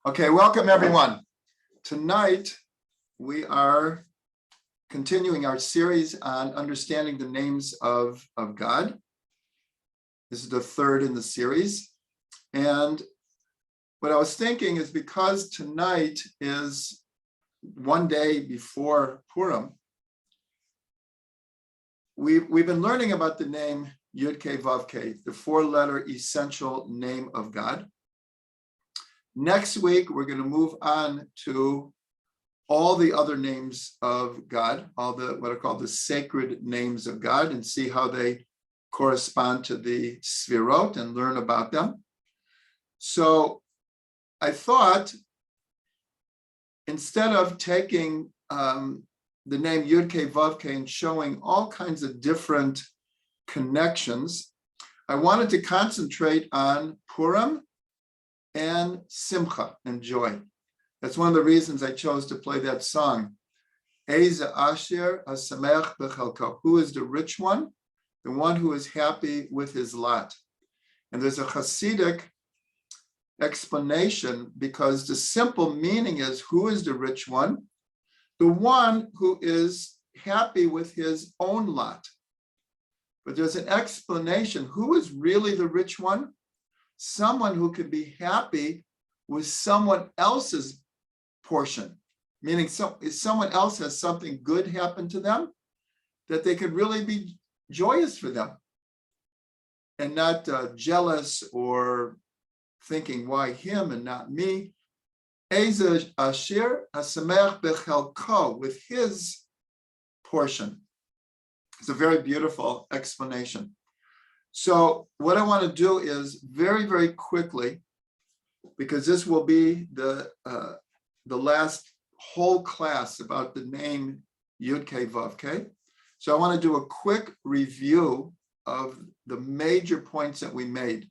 Okay, welcome everyone. Tonight we are continuing our series on understanding the names of God. This is the third in the series. And what I was thinking is because tonight is one day before Purim, we've been learning about the name Yud-Kei Vav-Kei, the four-letter essential name of God. Next week, we're going to move on to all the other names of God, all the what are called the sacred names of God, and see how they correspond to the Sfirot and learn about them. So I thought, instead of taking the name Yud-Kei Vav-Kei and showing all kinds of different connections, I wanted to concentrate on Purim and Simcha and joy. That's one of the reasons I chose to play that song. Eze Asher Hasamech Bechelko. Who is the rich one? The one who is happy with his lot. And there's a Hasidic explanation, because the simple meaning is, who is the rich one? The one who is happy with his own lot. But there's an explanation. Who is really the rich one? Someone who could be happy with someone else's portion, meaning if someone else has something good happen to them, that they could really be joyous for them and not jealous or thinking, why him and not me? Eze Asher Hasamech Bechelko, with his portion. It's a very beautiful explanation. So what I want to do is very, very quickly, because this will be the last whole class about the name Yud-Kei Vav-Kei. So I want to do a quick review of the major points that we made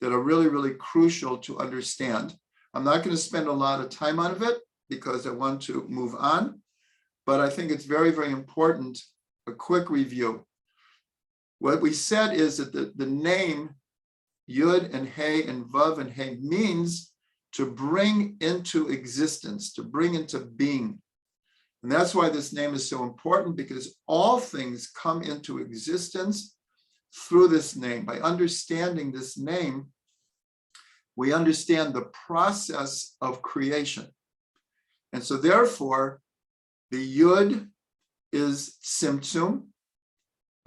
that are really, really crucial to understand. I'm not going to spend a lot of time on it because I want to move on, but I think it's very, very important, a quick review. What we said is that the name Yud and Hey and Vav and Hey means to bring into existence, to bring into being. And that's why this name is so important, because all things come into existence through this name. By understanding this name, we understand the process of creation. And so therefore, the Yud is Tzimtzum,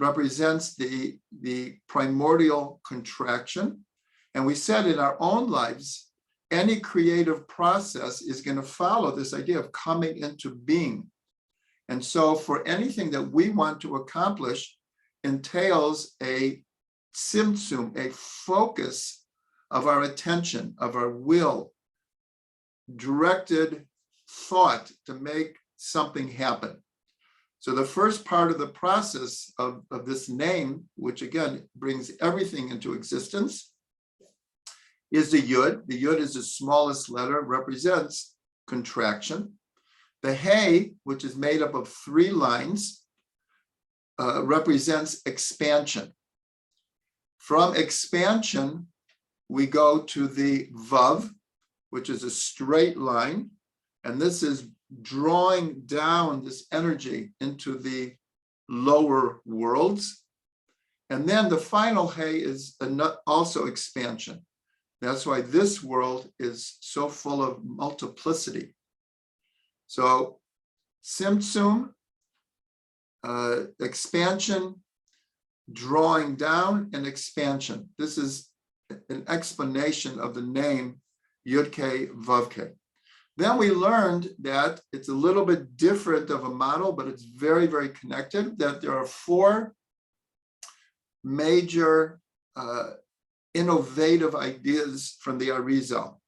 represents the primordial contraction. And we said in our own lives, any creative process is going to follow this idea of coming into being. And so for anything that we want to accomplish entails a tzimtzum, a focus of our attention, of our will, directed thought to make something happen. So the first part of the process of this name, which again brings everything into existence, is the Yud. The Yud is the smallest letter, represents contraction. The Hey, which is made up of 3 lines, represents expansion. From expansion, we go to the Vav, which is a straight line, and this is drawing down this energy into the lower worlds. And then the final Hey is also expansion. That's why this world is so full of multiplicity. So Tzimtzum, expansion, drawing down, and expansion. This is an explanation of the name Yud-Kei Vav-Kei. Then we learned that it's a little bit different of a model, but it's very, very connected, that there are 4 major innovative ideas from the Arizal.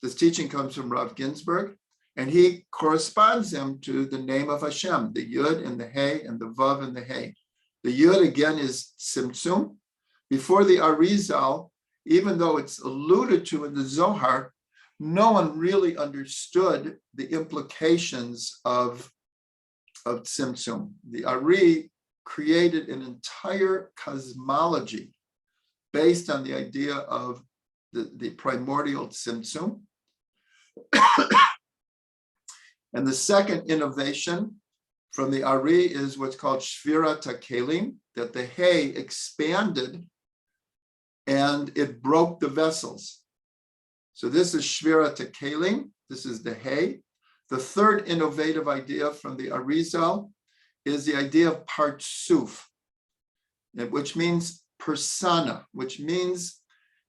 This teaching comes from Rav Ginsburg, and he corresponds them to the name of Hashem, the Yud and the Hey and the Vav and the Hey. The Yud again is Tzimtzum. Before the Arizal, even though it's alluded to in the Zohar, no one really understood the implications of Tzimtzum. The Ari created an entire cosmology based on the idea of the primordial Tzimtzum. And the second innovation from the Ari is what's called Shvirat HaKelim, that the hay expanded and it broke the vessels. So this is Shvirat HaKelim, this is the hay. The third innovative idea from the Arizal is the idea of Partsuf, which means persona, which means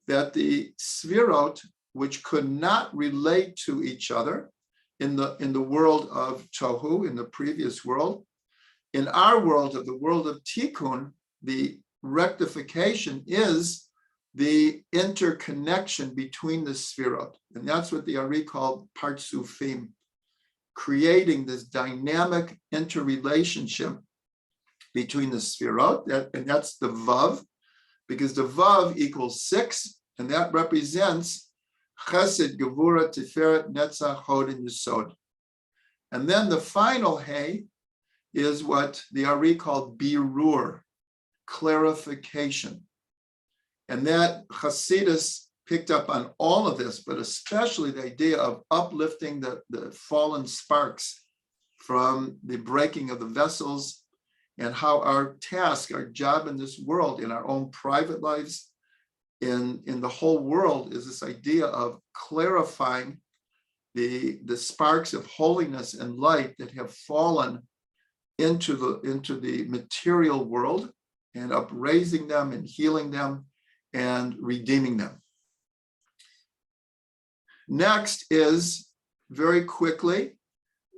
that the Svirot, which could not relate to each other in the world of Tohu, in the previous world, in our world, of the world of Tikkun, the rectification is the interconnection between the Svirot. And that's what the Ari called Partsufim, creating this dynamic interrelationship between the Svirot, and that's the Vav, because the Vav equals 6, and that represents Chesed, Gevura, Tiferet, Netzach, Hod, and Yesod. And then the final Hey is what the Ari called Birur, clarification. And that Chassidus picked up on all of this, but especially the idea of uplifting the fallen sparks from the breaking of the vessels, and how our task, our job in this world, in our own private lives, in the whole world, is this idea of clarifying the sparks of holiness and light that have fallen into the material world, and upraising them and healing them and redeeming them. Next is, very quickly,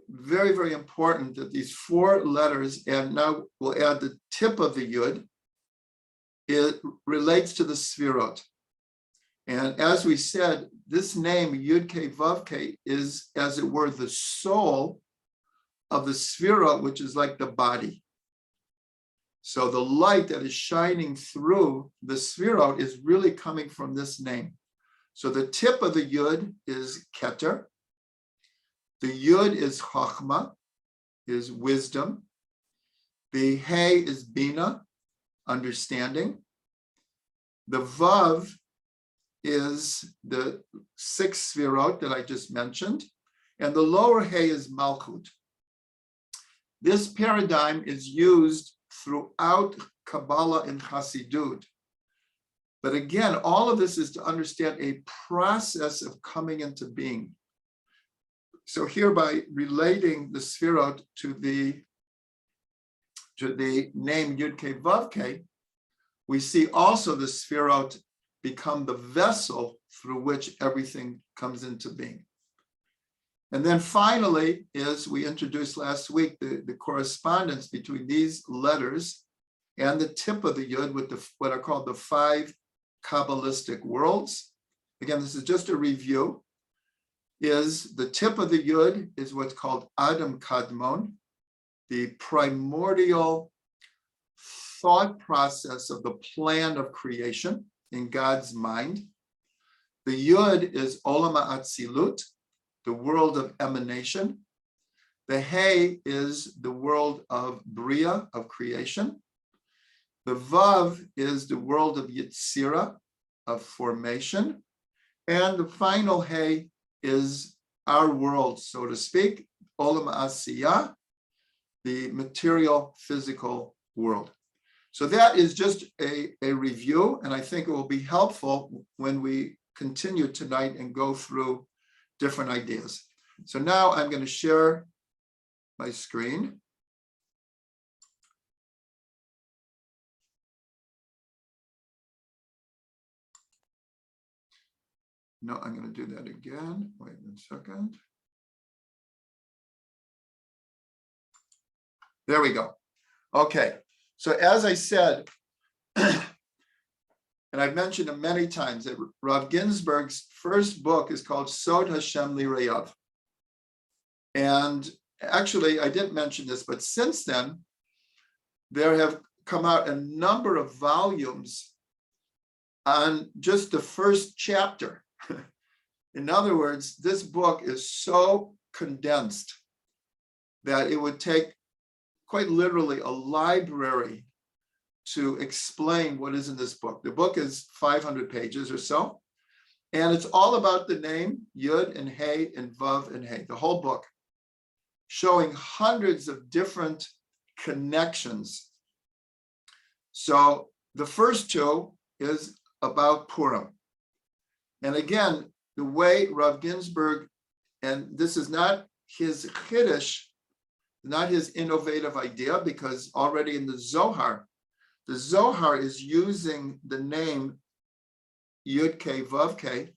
very, very important that these 4 letters, and now we'll add the tip of the Yud, it relates to the Svirot. And as we said, this name, Yud-K Vav-K, is, as it were, the soul of the Svirot, which is like the body. So the light that is shining through the Svirot is really coming from this name. So the tip of the Yud is Keter. The Yud is Chachma, is wisdom. The Hey is Bina, understanding. The Vav is the 6 Svirot that I just mentioned. And the lower Hey is Malchut. This paradigm is used throughout Kabbalah and Chassidut. But again, all of this is to understand a process of coming into being. So here, by relating the Sfirot to the name Yud-K Vav-K, we see also the Sfirot become the vessel through which everything comes into being. And then finally, as we introduced last week, the correspondence between these letters and the tip of the Yud with what are called the 5 Kabbalistic worlds. Again, this is just a review. Is the tip of the Yud is what's called Adam Kadmon, the primordial thought process of the plan of creation in God's mind. The Yud is Olam HaAtzilut, the world of emanation. The Hey is the world of Bria, of creation. The Vav is the world of Yetzira, of formation. And the final Hey is our world, so to speak, Olam Asiyah, the material, physical world. So that is just a review, and I think it will be helpful when we continue tonight and go through different ideas. So now I'm going to share my screen. No, I'm going to do that again. Wait a second. There we go. Okay. So as I said, and I've mentioned it many times, that Rav Ginsburg's first book is called Sod Hashem L'Reyav. And actually, I didn't mention this, but since then, there have come out a number of volumes on just the first chapter. In other words, this book is so condensed that it would take quite literally a library to explain what is in this book. The book is 500 pages or so, And it's all about the name Yud and Hey and Vav and Hey, the whole book, showing hundreds of different connections. So the first two is about Purim. And again, the way Rav Ginsburg, and this is not his chiddush, not his innovative idea, because already in the Zohar is using the name Yud K Vav K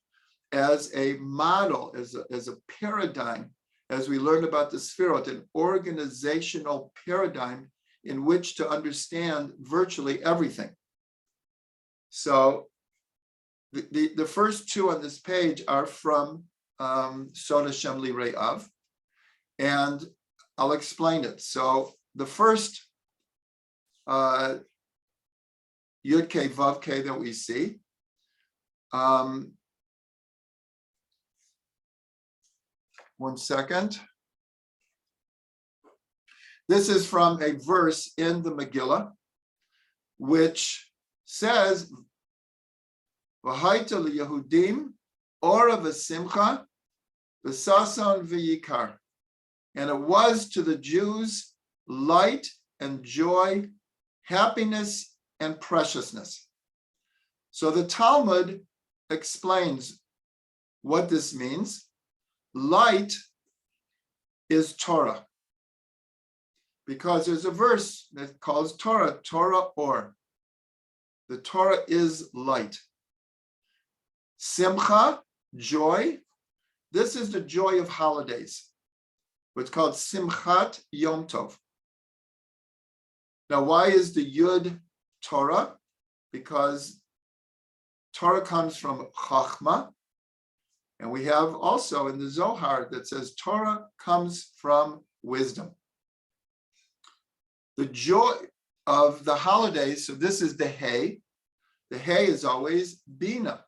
as a model, as a paradigm, as we learn about the Sfirot, an organizational paradigm in which to understand virtually everything. So the first two on this page are from Sod Hashem Lirei Av, and I'll explain it. So the first Yud K Vav K that we see, one second. This is from a verse in the Megillah, which says, "V'haita liYehudim ora v'simcha v'sason v'yikar," and it was to the Jews light and joy, happiness and preciousness. So the Talmud explains what this means. Light is Torah, because there's a verse that calls Torah or. The Torah is light. Simcha, joy. This is the joy of holidays, what's called Simchat Yom Tov. Now, why is the Yud Torah? Because Torah comes from Chachma, and we have also in the Zohar that says Torah comes from wisdom. The joy of the holidays, so this is the Hey. The Hey is always Bina.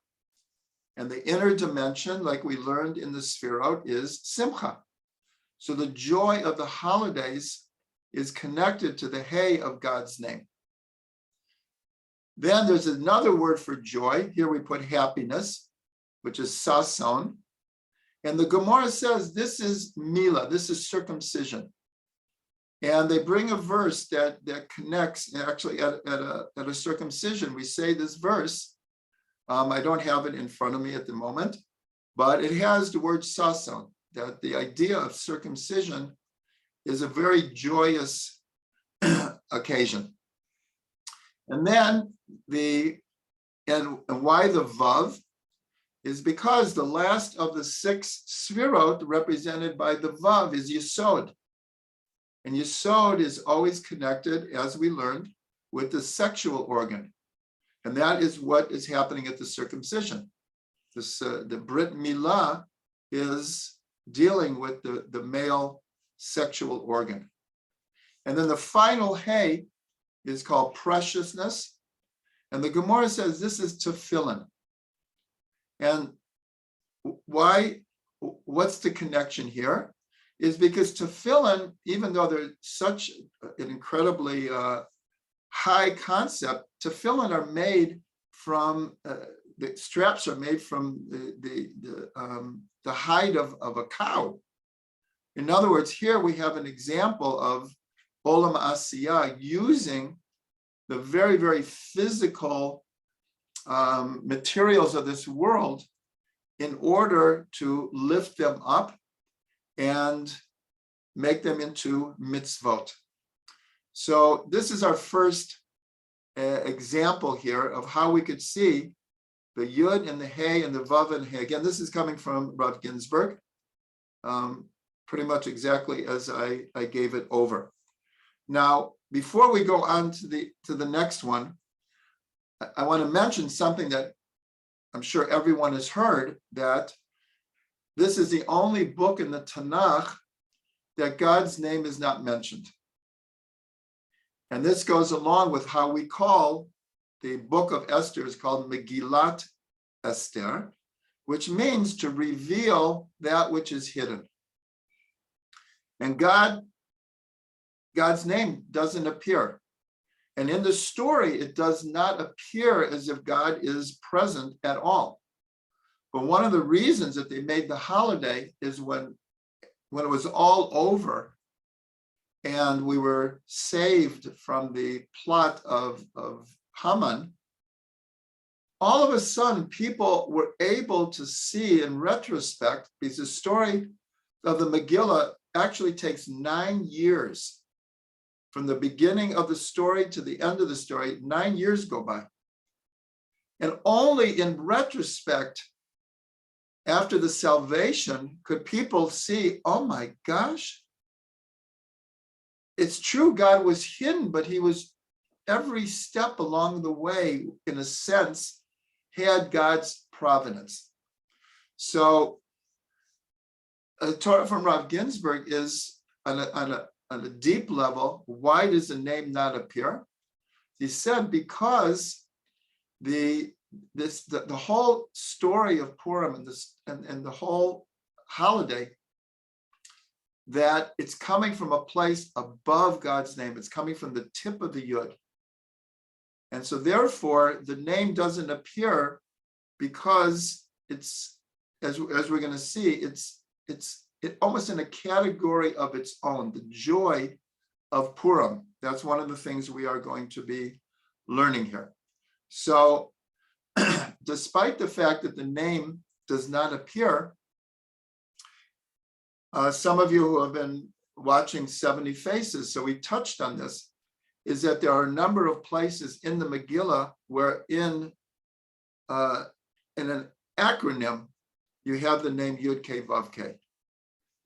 And the inner dimension, like we learned in the Sfirot, is Simcha. So the joy of the holidays is connected to the Hey of God's name. Then there's another word for joy. Here we put happiness, which is sason. And the Gemara says this is Mila, this is circumcision. And they bring a verse that connects, actually at a circumcision, we say this verse. I don't have it in front of me at the moment, but it has the word sason, that the idea of circumcision is a very joyous occasion. And then and why the Vav is because the last of the 6 Sfirot represented by the Vav is Yesod. And Yesod is always connected, as we learned, with the sexual organ. And that is what is happening at the circumcision. The Brit Milah is dealing with the male sexual organ. And then the final Hey is called preciousness. And the Gemara says this is tefillin. And what's the connection here? Is because tefillin, even though they're such an incredibly high concept, tefillin are made from, the straps are made from the hide of a cow. In other words, here we have an example of Olam Asiyah using the very, very physical materials of this world in order to lift them up and make them into mitzvot. So this is our first example here of how we could see the Yud and the Hey and the Vav and Hey. Again, this is coming from Rav Ginsburg, pretty much exactly as I gave it over. Now, before we go on to the next one, I want to mention something that I'm sure everyone has heard, that this is the only book in the Tanakh that God's name is not mentioned. And this goes along with how we call the book of Esther is called Megillat Esther, which means to reveal that which is hidden. And God's name doesn't appear. And in the story, it does not appear as if God is present at all. But one of the reasons that they made the holiday is when it was all over and we were saved from the plot of Haman, all of a sudden people were able to see in retrospect, because the story of the Megillah actually takes 9 years. From the beginning of the story to the end of the story, 9 years go by. And only in retrospect, after the salvation, could people see, oh my gosh, it's true God was hidden, but he was every step along the way, in a sense, had God's providence. So a Torah from Rav Ginsburg is on a deep level. Why does the name not appear? He said because the whole story of Purim and the whole holiday, that it's coming from a place above God's name. It's coming from the tip of the Yud. And so therefore, the name doesn't appear because it's, as we're going to see, it's almost in a category of its own, the joy of Purim. That's one of the things we are going to be learning here. So despite the fact that the name does not appear, some of you who have been watching 70 Faces, so we touched on this, is that there are a number of places in the Megillah where in an acronym, you have the name Yud Kei Vav Kei.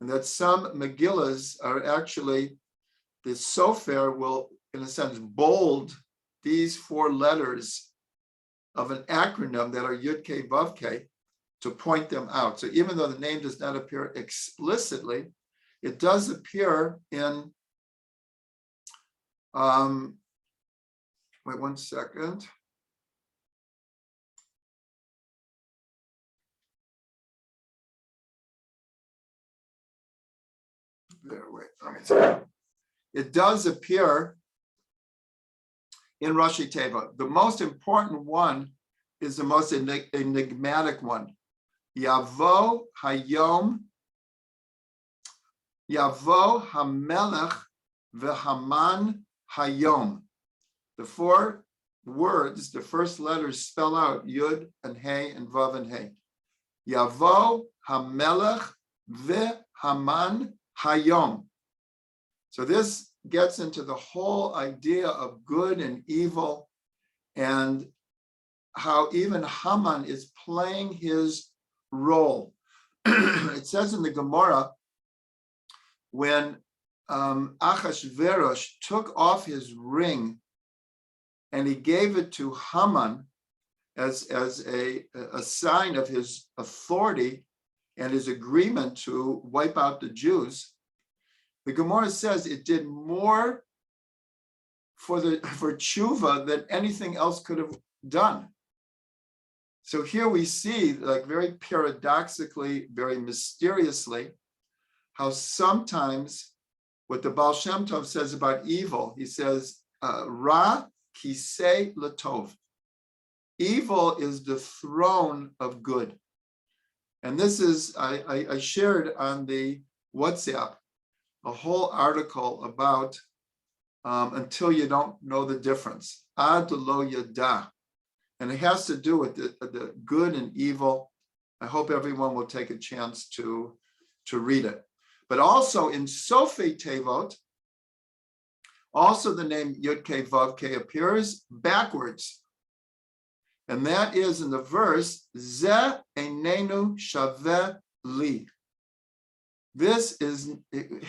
And that some Megillahs are actually, the Sofer will, in a sense, bold these 4 letters of an acronym that are Yud Kei Vav Kei to point them out. So even though the name does not appear explicitly, it does appear in, wait 1 second. There, wait, let me see. It does appear in Rashi Teva. The most important one is the most enigmatic one. Yavo Hayom, Yavo Hamelech v'Haman Hayom. The 4 words, the first letters spell out Yud and Hey and Vav and Hey. Yavo Hamelech v'Haman Hayom. So this gets into the whole idea of good and evil, and how even Haman is playing his role. It says in the Gemara, when Achashverosh took off his ring and he gave it to Haman as a sign of his authority and his agreement to wipe out the Jews, the Gemara says it did more for tshuva than anything else could have done. So here we see, like very paradoxically, very mysteriously, how sometimes what the Baal Shem Tov says about evil, he says, Ra kisei latov. Evil is the throne of good. And this is, I shared on the WhatsApp a whole article about until you don't know the difference. Ad lo yada. And it has to do with the good and evil. I hope everyone will take a chance to read it. But also in Sofei Tevot, also the name Yud Kei Vav Kei appears backwards. And that is in the verse, Ze einenu shaveh li. This is,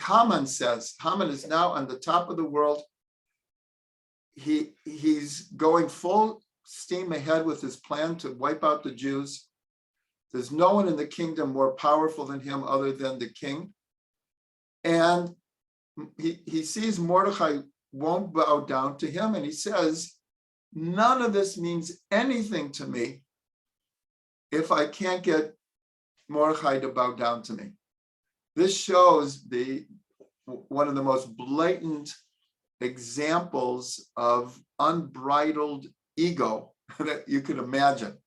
Haman says, Haman is now on the top of the world. He's going full steam ahead with his plan to wipe out the Jews. There's no one in the kingdom more powerful than him other than the king. And he sees Mordechai won't bow down to him, and he says, none of this means anything to me if I can't get Mordechai to bow down to me. This shows one of the most blatant examples of unbridled ego that you could imagine.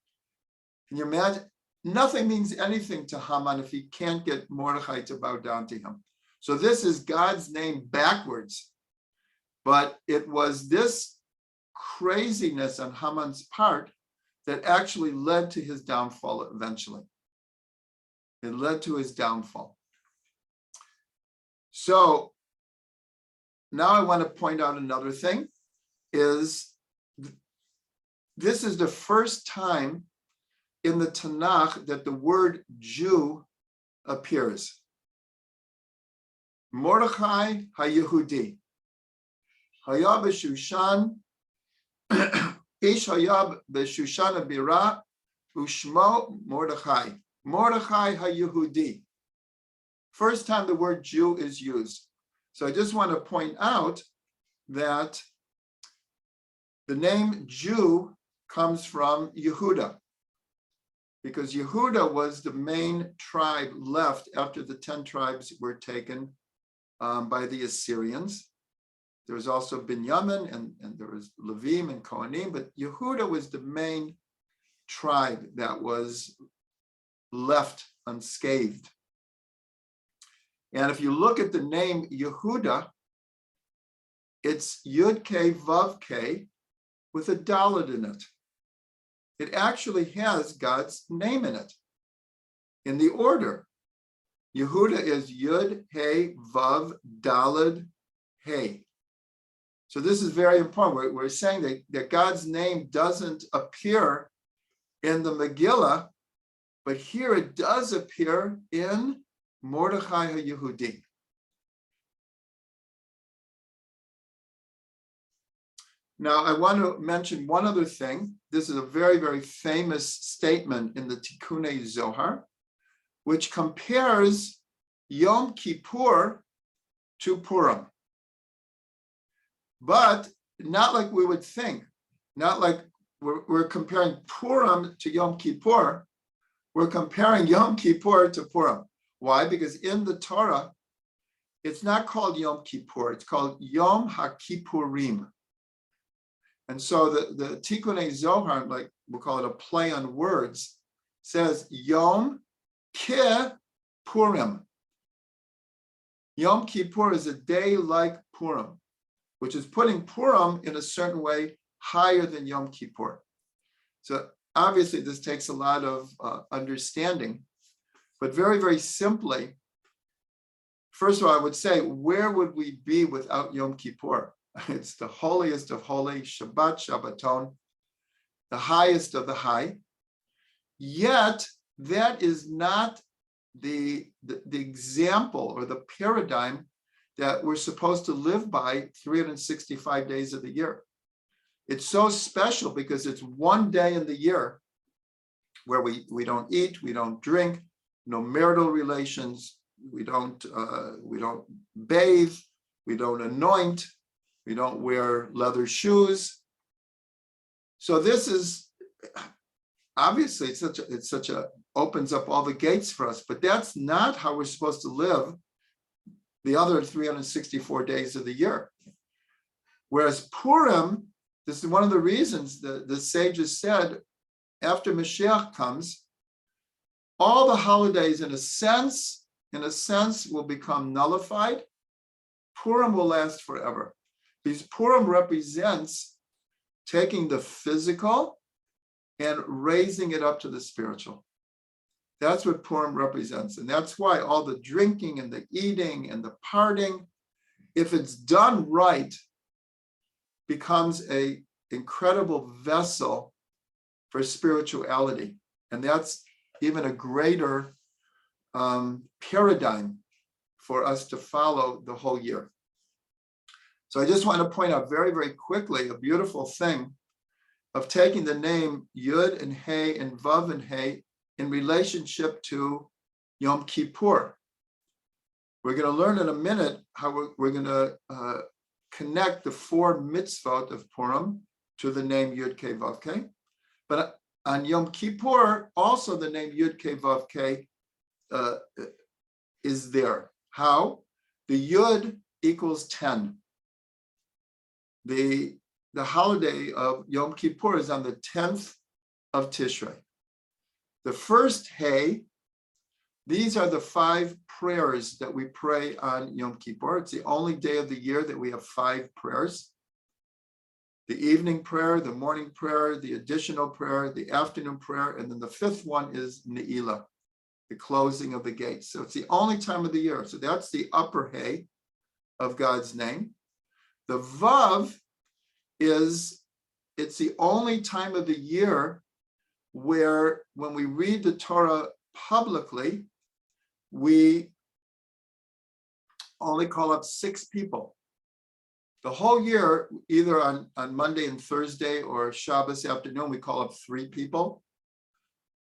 Can you imagine? nothing means anything to Haman if he can't get Mordechai to bow down to him. So this is God's name backwards. But it was this craziness on Haman's part that actually led to his downfall eventually. It led to his downfall. So now I want to point out another thing, is this is the first time in the Tanakh that the word Jew appears. Mordechai HaYehudi. Hayab Shushan, Ish Hayab B'Shushan Abira, Ushmo Mordechai. Mordechai HaYehudi. First time the word Jew is used. So I just want to point out that the name Jew comes from Yehuda, because Yehuda was the main tribe left after the 10 tribes were taken by the Assyrians. There was also Binyamin and there was Levim and Kohanim, but Yehuda was the main tribe that was left unscathed. And if you look at the name Yehuda, it's Yud K Vav K with a Dalet in it. It actually has God's name in it, in the order. Yehuda is Yud He Vav Dalet He. So this is very important. We're saying that God's name doesn't appear in the Megillah, but here it does appear in Mordechai HaYehudi. Now, I want to mention one other thing. This is a very, very famous statement in the Tikkunei Zohar, which compares Yom Kippur to Purim. But not like we would think, not like we're comparing Purim to Yom Kippur. We're comparing Yom Kippur to Purim. Why? Because in the Torah, it's not called Yom Kippur, it's called Yom HaKippurim. And so the Tikkunei Zohar, like we'll call it a play on words, says Yom Kippurim. Yom Kippur is a day like Purim, which is putting Purim in a certain way higher than Yom Kippur. So obviously this takes a lot of understanding, but very, very simply, first of all, I would say, where would we be without Yom Kippur? It's the holiest of holy, Shabbat, Shabbaton, the highest of the high. Yet that is not the example or the paradigm that we're supposed to live by 365 days of the year. It's so special because it's one day in the year where we don't eat, we don't drink, no marital relations, we don't bathe, we don't anoint, we don't wear leather shoes. So this is obviously it's such a opens up all the gates for us, but that's not how we're supposed to live the other 364 days of the year. Whereas Purim, this is one of the reasons the sages said after Mashiach comes, all the holidays in a sense will become nullified. Purim will last forever. Because Purim represents taking the physical and raising it up to the spiritual. That's what Purim represents. And that's why all the drinking and the eating and the partying, if it's done right, becomes an incredible vessel for spirituality. And that's even a greater paradigm for us to follow the whole year. So I just want to point out very, very quickly a beautiful thing of taking the name Yud and He and Vav and He in relationship to Yom Kippur. We're going to learn in a minute how we're going to connect the 4 mitzvot of Purim to the name Yud Kei Vav Kei. But on Yom Kippur, also the name Yud Kei Vav Kei is there. How? The Yud equals 10. The holiday of Yom Kippur is on the 10th of Tishrei. The first Hey, these are the 5 prayers that we pray on Yom Kippur. It's the only day of the year that we have 5 prayers. The evening prayer, the morning prayer, the additional prayer, the afternoon prayer, and then the 5th one is Ne'ilah, the closing of the gates. So it's the only time of the year. So that's the upper Hey of God's name. The Vav it's the only time of the year where when we read the Torah publicly, we only call up 6 people. The whole year, either on Monday and Thursday or Shabbos afternoon, we call up 3 people.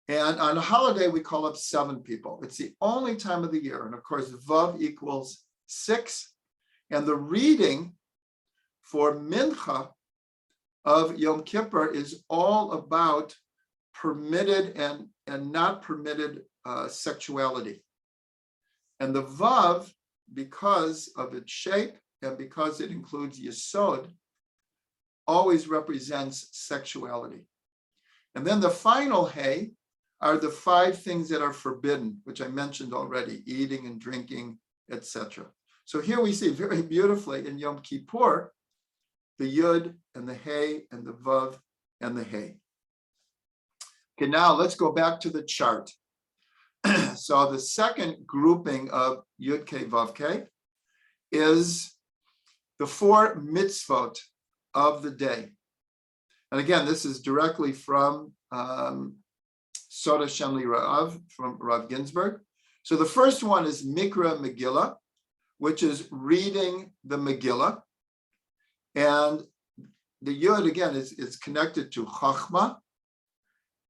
And on a holiday, we call up 7 people. It's the only time of the year. And of course, Vav equals 6. And the reading for Mincha of Yom Kippur is all about permitted and not permitted sexuality. And the Vav, because of its shape and because it includes Yesod, always represents sexuality. And then the final Hey are the 5 things that are forbidden, which I mentioned already, eating and drinking, etc. So here we see very beautifully in Yom Kippur, the Yud and the Hey and the Vav and the Hey. Okay, now let's go back to the chart. So the second grouping of Yud K Vav K is the 4 mitzvot of the day. And again, this is directly from Sod Hashem Li Ra'av, from Rav Ginsburg. So the first one is Mikra Megillah, which is reading the Megillah. And the Yud, again, is connected to Chachma.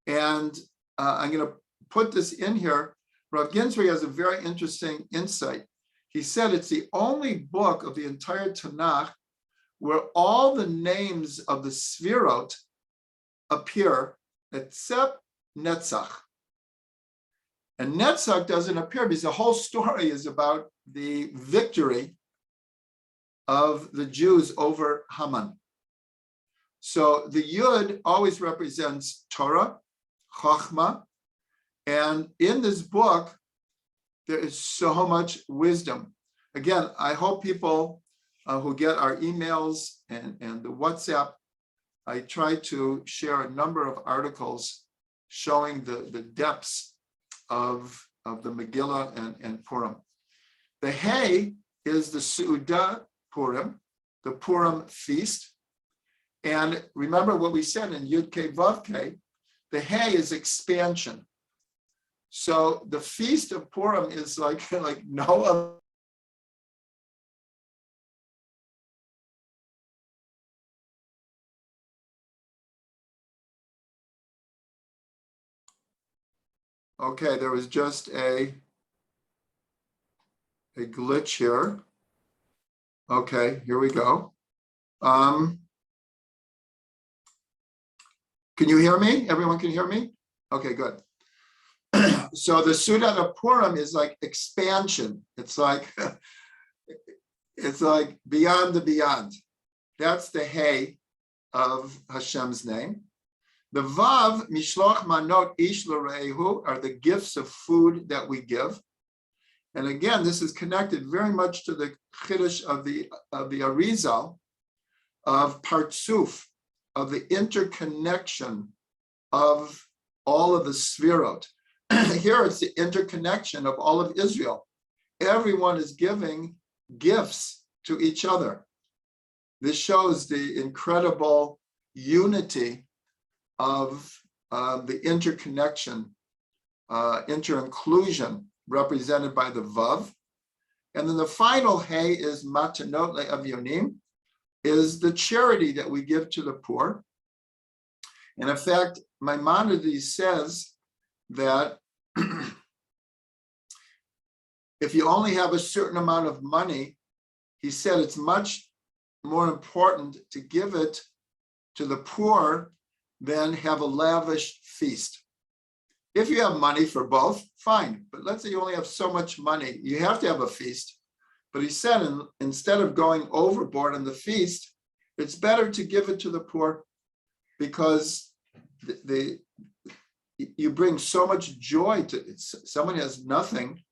And I'm going to put this in here. Rav Ginsburg has a very interesting insight. He said it's the only book of the entire Tanakh where all the names of the Sfirot appear except Netzach. And Netzach doesn't appear because the whole story is about the victory of the Jews over Haman. So the Yud always represents Torah, Chachma, and in this book, there is so much wisdom. Again, I hope people who get our emails and the WhatsApp, I try to share a number of articles showing the depths of the Megillah and Purim. The Hey is the Seudah Purim, the Purim feast. And remember what we said in Yud K Vav K, the Hey is expansion. So the feast of Purim is like no other. Okay, there was just a glitch here. Okay, here we go. Can you hear me? Everyone can hear me? Okay, good. So the Sudat of Purim is like expansion. It's like beyond the beyond. That's the Hey of Hashem's name. The Vav, Mishloch Manot Ish L'Re'ehu, are the gifts of food that we give. And again, this is connected very much to the Chiddush of the Arizal, of Partsuf, of the interconnection of all of the Sfirot. Here it's the interconnection of all of Israel. Everyone is giving gifts to each other. This shows the incredible unity of the interconnection, inter-inclusion represented by the Vav. And then the final Hey is Matanot Le'Avyonim, is the charity that we give to the poor. And in fact, Maimonides says that if you only have a certain amount of money, he said it's much more important to give it to the poor than have a lavish feast. If you have money for both, fine. But let's say you only have so much money, you have to have a feast. But he said, instead of going overboard on the feast, it's better to give it to the poor, because you bring so much joy to it. Someone has nothing,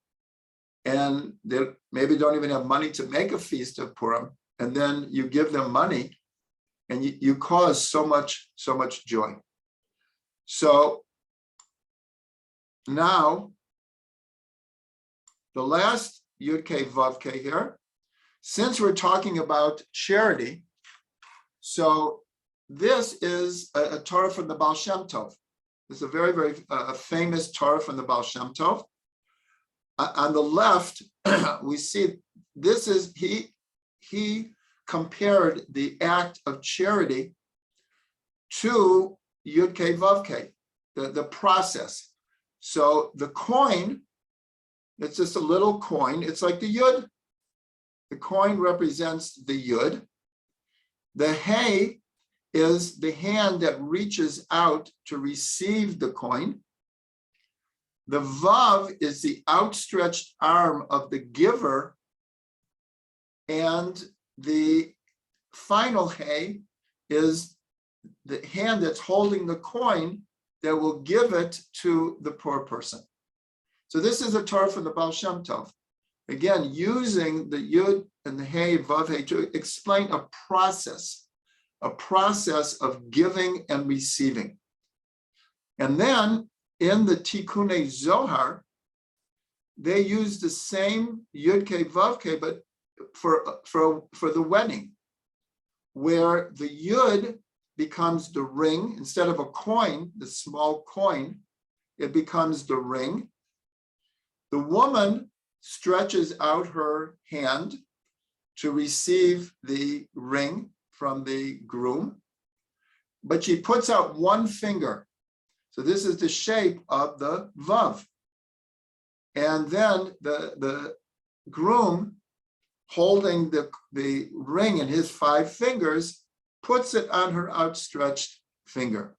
and they maybe don't even have money to make a feast of Purim, and then you give them money, and you cause so much joy. So now, the last Yud Kei Vav Kei here, since we're talking about charity, so this is a Torah from the Baal Shem Tov. It's a very, very famous Torah from the Baal Shem Tov. On the left, we see this is, he compared the act of charity to Yud Kei Vav Kei, the process. So the coin, it's just a little coin. It's like the Yud. The coin represents the Yud. The Hey is the hand that reaches out to receive the coin. The Vav is the outstretched arm of the giver. And the final Hey is the hand that's holding the coin that will give it to the poor person. So this is a Torah from the Baal Shem Tov. Again, using the Yud and the Hey, Vav Hey, to explain a process of giving and receiving. And then in the Tikkunei Zohar, they use the same Yud Kei Vav Kei, but for the wedding, where the Yud becomes the ring. Instead of a coin, the small coin, it becomes the ring. The woman stretches out her hand to receive the ring from the groom, but she puts out one finger. So this is the shape of the Vav. And then the groom, holding the ring in his 5 fingers, puts it on her outstretched finger.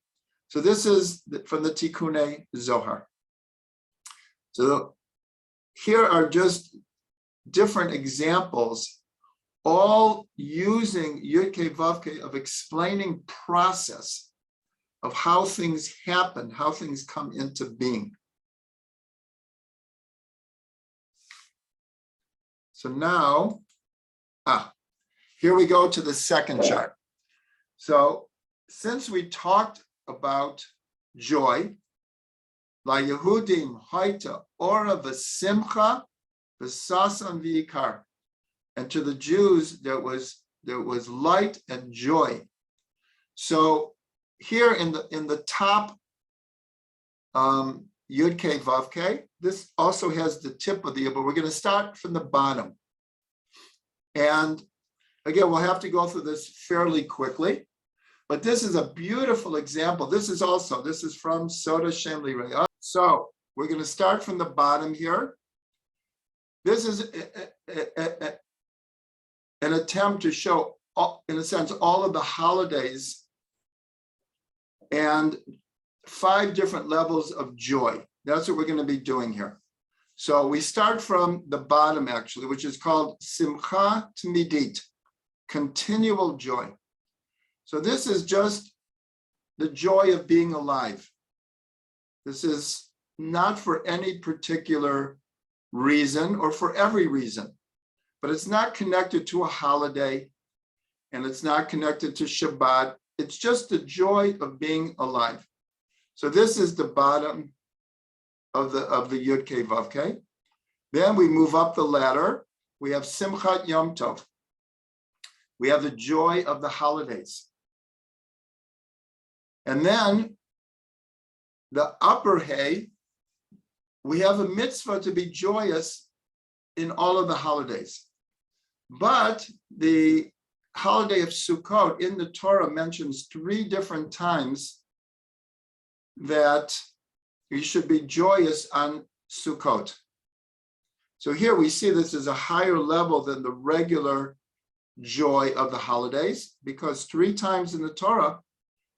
So this is from the Tikkunei Zohar. So here are just different examples, all using Yud Kei Vav Kei of explaining process of how things happen, how things come into being. So now, here we go to the second chart. So since we talked about joy, La Yehudim Haita Ora v'Simcha v'Sasan v'Ikar, and to the Jews there was light and joy. So here in the top Yud Kei Vav Kei, this also has the tip of the Yud, but we're going to start from the bottom. And again, we'll have to go through this fairly quickly, but this is a beautiful example. This is from Soda Shem Lireya. So we're going to start from the bottom here. This is an attempt to show, in a sense, all of the holidays and 5 different levels of joy. That's what we're going to be doing here. So we start from the bottom, actually, which is called Simcha Tmidit, continual joy. So this is just the joy of being alive. This is not for any particular reason or for every reason, but it's not connected to a holiday and it's not connected to Shabbat. It's just the joy of being alive. So this is the bottom of the Yud Kei Vav Kei. Then we move up the ladder. We have Simchat Yom Tov. We have the joy of the holidays. And then the upper Hay, we have a mitzvah to be joyous in all of the holidays. But the holiday of Sukkot in the Torah mentions 3 different times that we should be joyous on Sukkot. So here we see this is a higher level than the regular joy of the holidays, because 3 times in the Torah,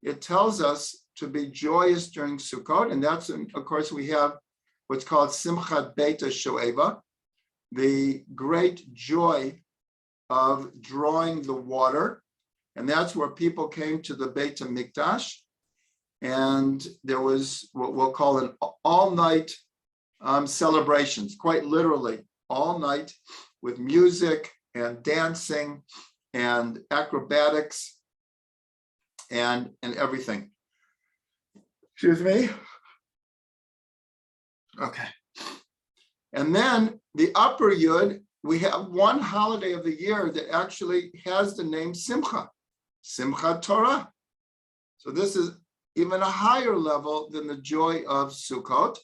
it tells us to be joyous during Sukkot. And that's, of course, we have what's called Simchat Beit HaShoeva, the great joy of drawing the water. And that's where people came to the Beit HaMikdash. and there was what we'll call an all-night celebrations, quite literally, all night with music and dancing and acrobatics and everything. Excuse me. Okay. And then the upper Yud, we have one holiday of the year that actually has the name Simcha, Simchat Torah. So this is even a higher level than the joy of Sukkot,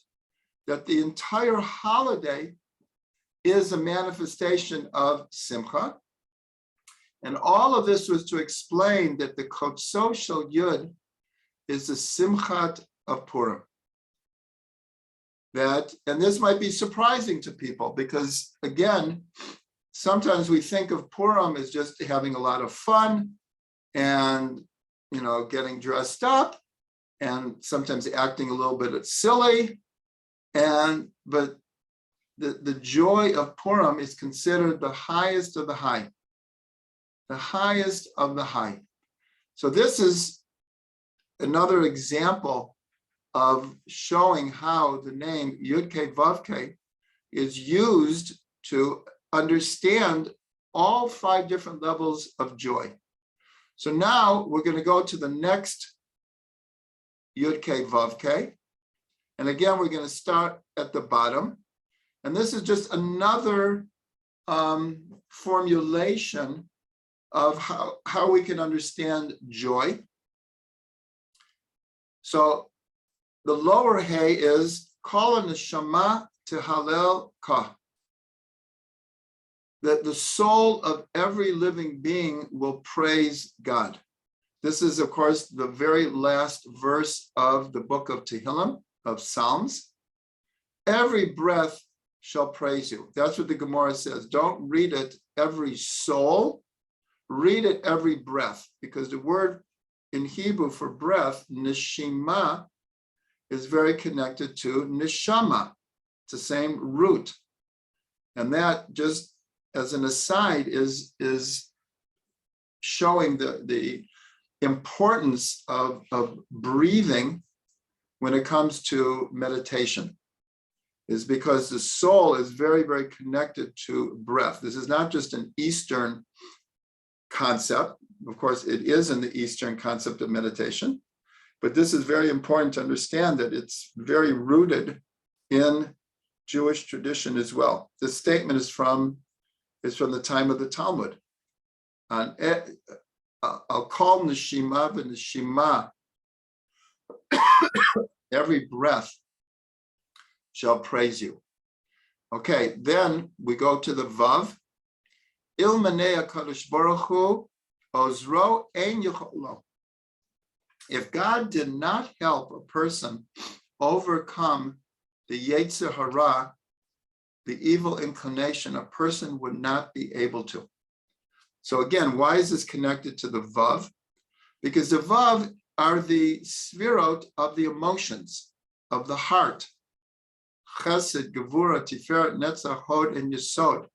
that the entire holiday is a manifestation of Simcha. And all of this was to explain that the Kotso Shel Yud is the Simchat of Purim. That, and this might be surprising to people because, again, sometimes we think of Purim as just having a lot of fun and, you know, getting dressed up and sometimes acting a little bit silly. But the joy of Purim is considered the highest of the high. The highest of the high. So this is another example of showing how the name Yud-Kei Vav-Kei is used to understand all 5 different levels of joy. So now we're going to go to the next Yud-Kei Vav-Kei. And again, we're going to start at the bottom. And this is just another formulation of how we can understand joy. So the lower Hey is Kol Neshama Tehalel Ka. That the soul of every living being will praise God. This is, of course, the very last verse of the book of Tehillim, of Psalms. Every breath shall praise you. That's what the Gemara says. Don't read it every soul, read it every breath, because the word in Hebrew for breath, neshima, is very connected to neshama. It's the same root. And that, just as an aside, is showing the importance of breathing when it comes to meditation, is because the soul is very, very connected to breath. This is not just an Eastern concept. Of course, it is in the Eastern concept of meditation, but this is very important to understand that it's very rooted in Jewish tradition as well. This statement is from the time of the Talmud. I'll call neshima v'neshima. Every breath shall praise you. Okay, then we go to the Vav. Ilmanei HaKadosh Baruch Hu ozro ein yicholo. If God did not help a person overcome the Yetzer Hara, the evil inclination, a person would not be able to. So again, why is this connected to the Vav? Because the Vav are the svirot of the emotions, of the heart. Chesed, Gevura, Tiferet, Netzach, Hod, and Yesod.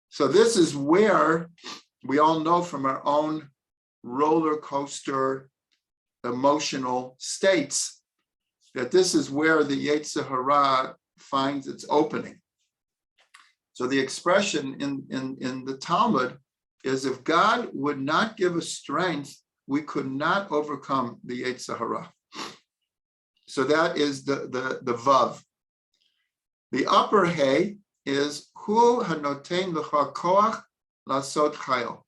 So this is where we all know from our own roller coaster emotional states that this is where the Yetzer Hara finds its opening. So the expression in the Talmud is, if God would not give us strength, we could not overcome the Yetzer Hara. So that is the Vav. The upper Hey is Hu hanoten lecha koach lasot chayil.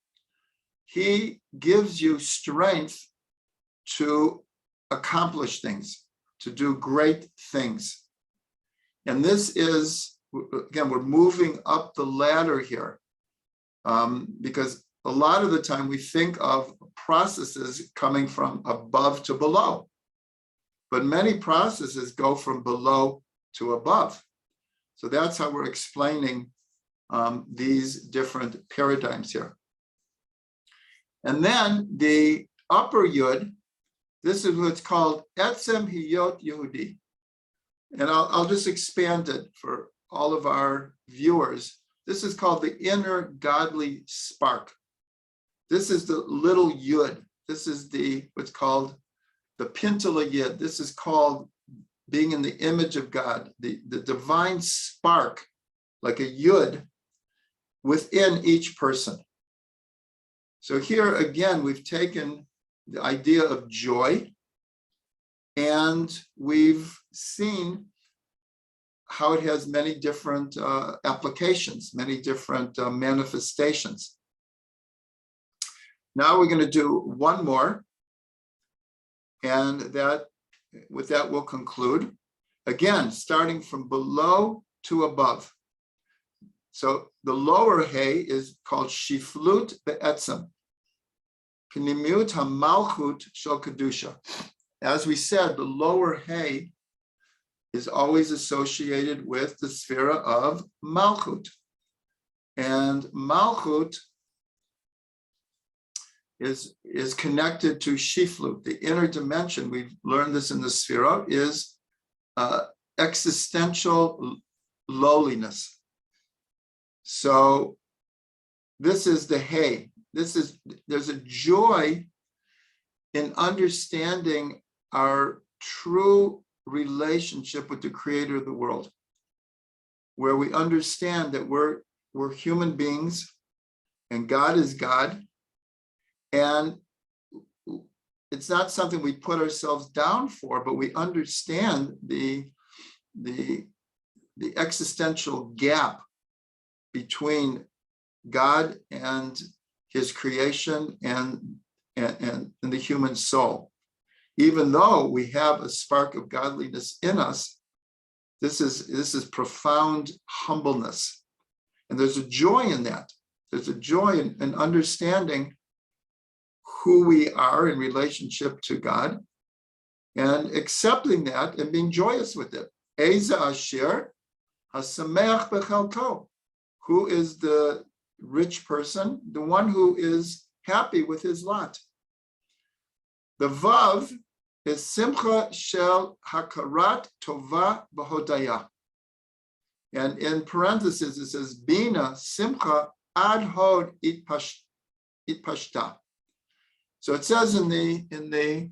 He gives you strength to accomplish things, to do great things. And this is, again, we're moving up the ladder here, because a lot of the time we think of processes coming from above to below, but many processes go from below to above. So that's how we're explaining these different paradigms here. And then the upper Yud, this is what's called Etzem Hiyot Yehudi. And I'll just expand it for all of our viewers. This is called the inner godly spark. This is the little Yud. This is what's called the Pintala Yid. This is called being in the image of God, the divine spark, like a Yud, within each person. So here again, we've taken the idea of joy, and we've seen how it has many different applications, many different manifestations. Now we're going to do one more, and with that we'll conclude. Again, starting from below to above. So the lower hay is called shiflut be'etzem, pnimiut hamalchut shel kedusha. As we said, the lower hay is always associated with the sphere of malchut. And malchut is connected to shiflut. The inner dimension, we've learned this in the sphere, is existential lowliness. So this is the hay. There's a joy in understanding our true relationship with the creator of the world, where we understand that we're human beings and God is God. And it's not something we put ourselves down for, but we understand the existential gap between God and his creation and the human soul. Even though we have a spark of godliness in us, this is profound humbleness. And there's a joy in that. There's a joy in understanding who we are in relationship to God and accepting that and being joyous with it. Eza asher hasameach bechalko. Who is the rich person? The one who is happy with his lot. The vav is simcha shel hakarat tova b'hodaya. And in parentheses, it says, bina simcha ad hod itpashta. So it says in the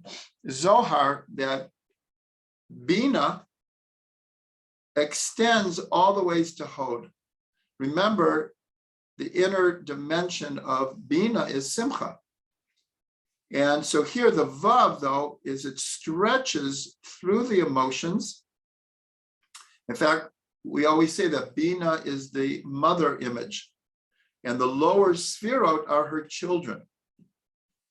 Zohar that bina extends all the ways to hod. Remember, the inner dimension of bina is simcha. And so here the vav, though, is it stretches through the emotions. In fact, we always say that bina is the mother image, and the lower sphirot are her children.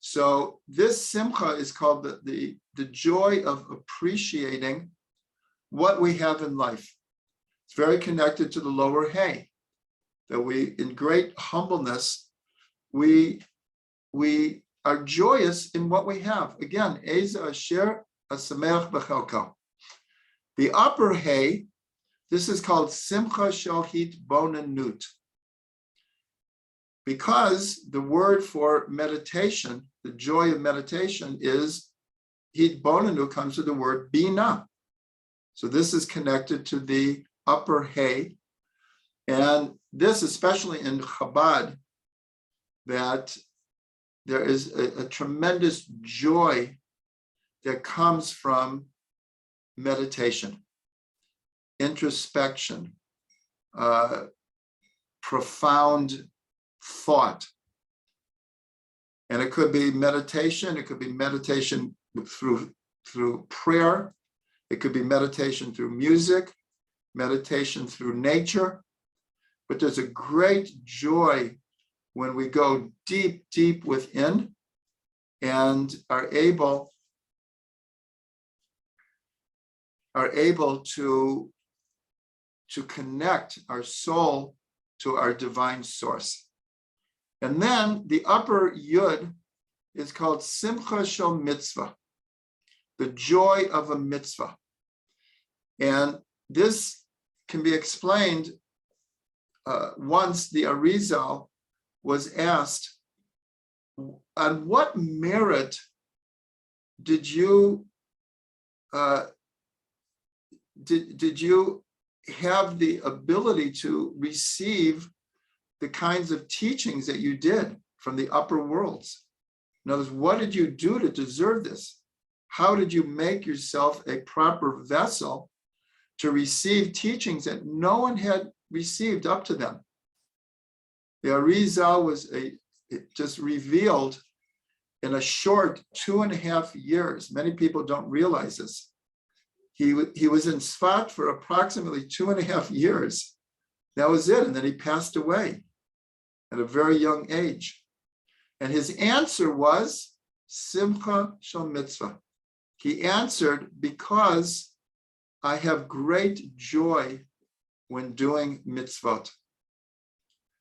So this simcha is called the joy of appreciating what we have in life. It's very connected to the lower hay, that we, in great humbleness, we are joyous in what we have. Again, Eza Asher Asameach Bechalka. The upper hay, this is called Simcha Shalhit Bonanut. Because the word for meditation, the joy of meditation, is Hit Bonanut, comes from the word Bina. So this is connected to the upper hay. And this, especially in Chabad, that there is a tremendous joy that comes from meditation, introspection, profound thought. And it could be meditation through prayer, it could be meditation through music, meditation through nature. But there's a great joy when we go deep, deep within and are able to connect our soul to our divine source. And then the upper yud is called Simcha Shel Mitzvah, the joy of a mitzvah. And this can be explained once the Arizal was asked, on what merit did you have the ability to receive the kinds of teachings that you did from the upper worlds? In other words, what did you do to deserve this? how did you make yourself a proper vessel to receive teachings that no one had received up to them? The Arizal was just revealed in a short 2.5 years. Many people don't realize this. He was in Sfat for approximately 2.5 years. That was it. And then he passed away at a very young age. And his answer was Simcha Shel Mitzvah. He answered, because I have great joy when doing mitzvot.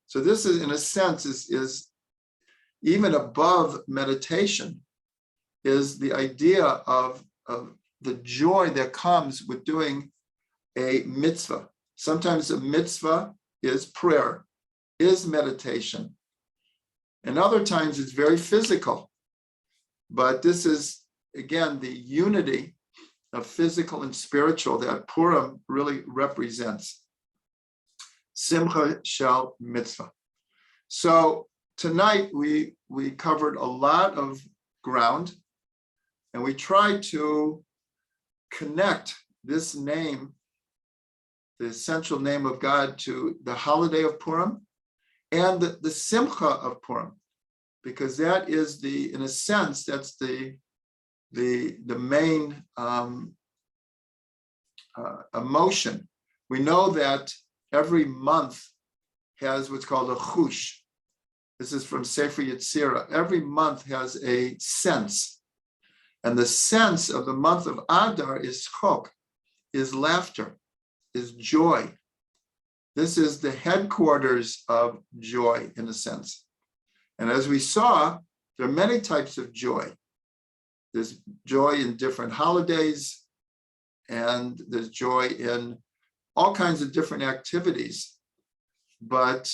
So this is, in a sense, is even above meditation, is the idea of the joy that comes with doing a mitzvah. Sometimes a mitzvah is prayer, is meditation. And other times it's very physical. But this is, again, the unity of physical and spiritual that Purim really represents. Simcha Shel Mitzvah. So tonight we covered a lot of ground, and we tried to connect this name, the essential name of God, to the holiday of Purim and the Simcha of Purim, because that is in a sense, that's the main emotion. We know that every month has what's called a chush. This is from Sefer Yetzirah. Every month has a sense. And the sense of the month of Adar is chok, is laughter, is joy. This is the headquarters of joy, in a sense. And as we saw, there are many types of joy. There's joy in different holidays, and there's joy in all kinds of different activities. But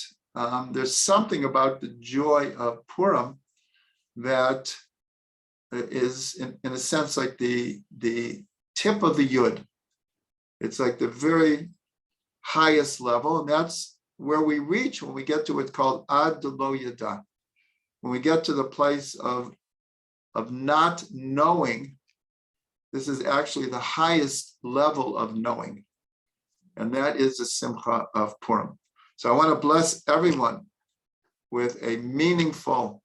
there's something about the joy of Purim that is, in a sense, like the tip of the yud. It's like the very highest level, and that's where we reach when we get to what's called ad lo yada. When we get to the place of not knowing, this is actually the highest level of knowing. And that is the Simcha of Purim. So I want to bless everyone with a meaningful,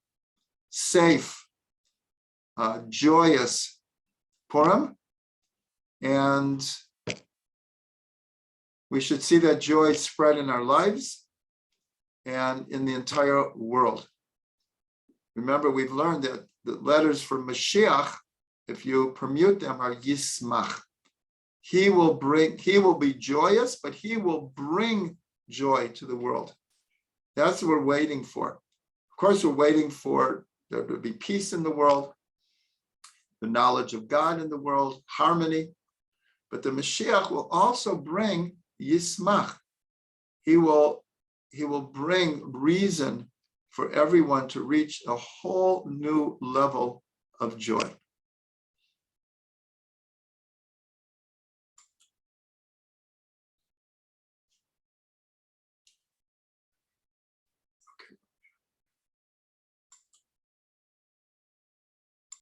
safe, joyous Purim. And we should see that joy spread in our lives and in the entire world. Remember, we've learned that the letters for Mashiach, if you permute them, are Yismach. He will be joyous, but he will bring joy to the world. That's what we're waiting for. Of course, we're waiting for there to be peace in the world, the knowledge of God in the world, harmony. But the Mashiach will also bring Yismach. He will bring reason for everyone to reach a whole new level of joy.